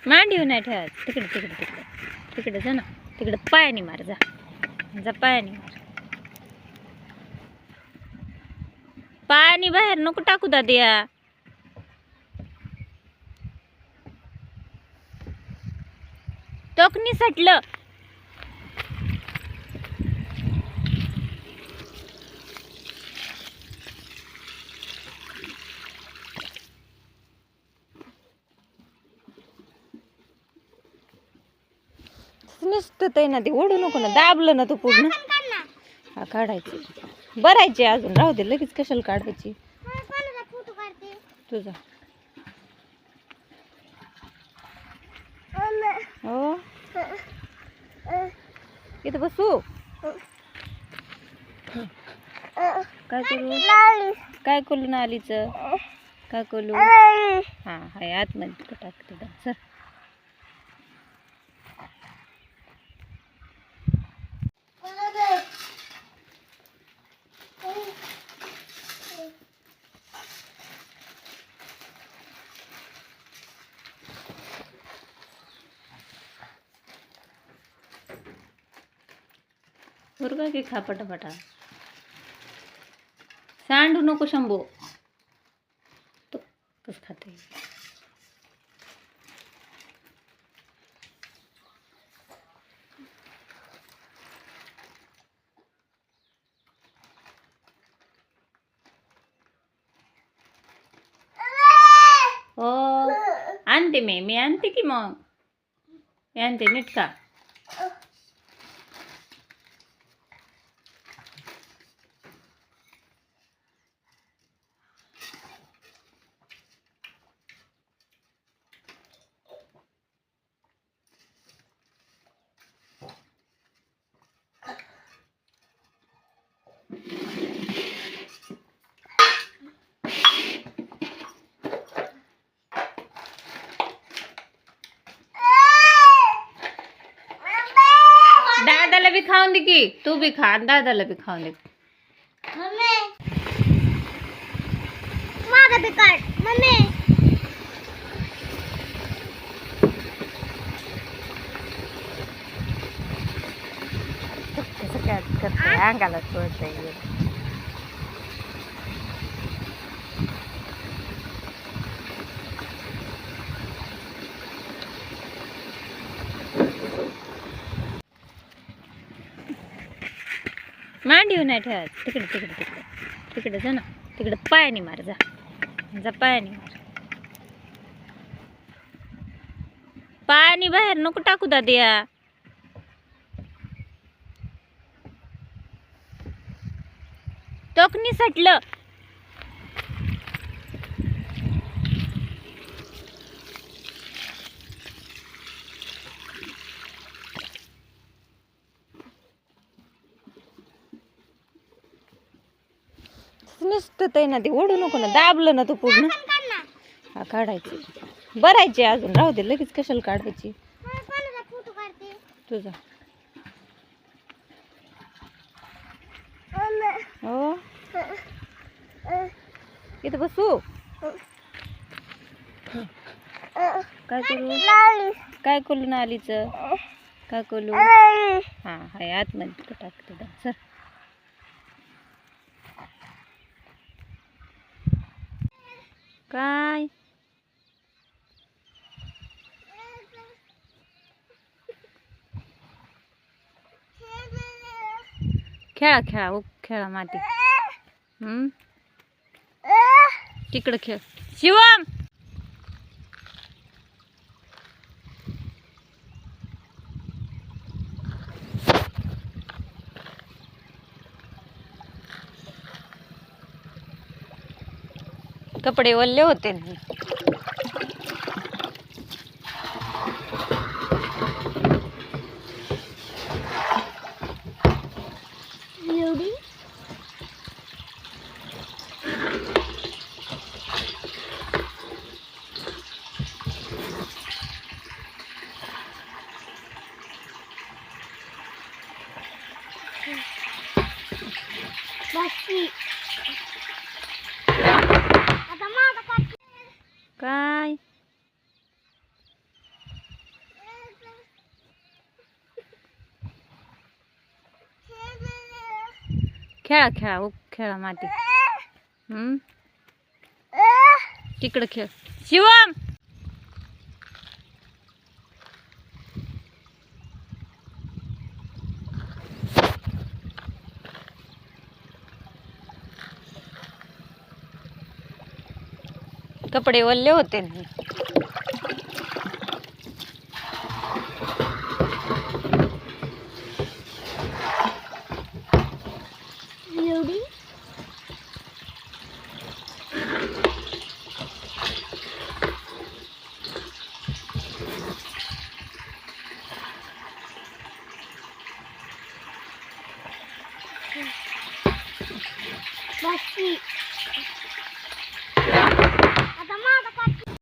मांडीव नाही ठेवायचं. तिकडे तिकडे तिकडे तिकडे जा ना. तिकडे पायाने मार. जा जा पायाने मार. पायाने बाहेर नको टाकू दादिया. टोकनी सटलं. नुसतं ते ना ते ओढू नको ना. दाबलं ना तू पूर्ण. हा काढायची भरायची अजून राहू दे. लगेच कशाला काढायची. तुझा हो इथं बसू. काय करू. काय करू नालीच. काय करू. हा हाय आतमध्ये टाकते सर. मुर्गा की खा पटापटा. सांडू नको शंभू. तो कस खाते. हो आणते मी आणते की मग. मी आणते नीट का. दादाला भी खाऊन दे की. तू भी खा. दादाला भी खाऊन दे. कसं काय करते. अंगाला चोळते. मांडीव नाही ठेवायचं. तिकडे तिकडे तिकडे तिकडे जा ना. तिकडे पायाने मार. जा जा पायाने मार. पायाने बाहेर नको टाकू दादिया. टोकनी सटलं. नुसतं ते ना ते ओढू नको ना. दाबलं ना तू पूर्ण. हा काढायची भरायची अजून राहू दे. लगेच कशाला काढायची. तुझा हो इथं बसू. काय करू. काय करू नालीच. काय करू. हा हाय आतमध्ये टाकते सर. काय खेळा खेळा. खेळा माती. तिकडं खेळ. शिवम कपडे ओले होते. काय खेळा खेळा खेळा माती. तिकडं खेळ शिवम. कपडे ओले होते.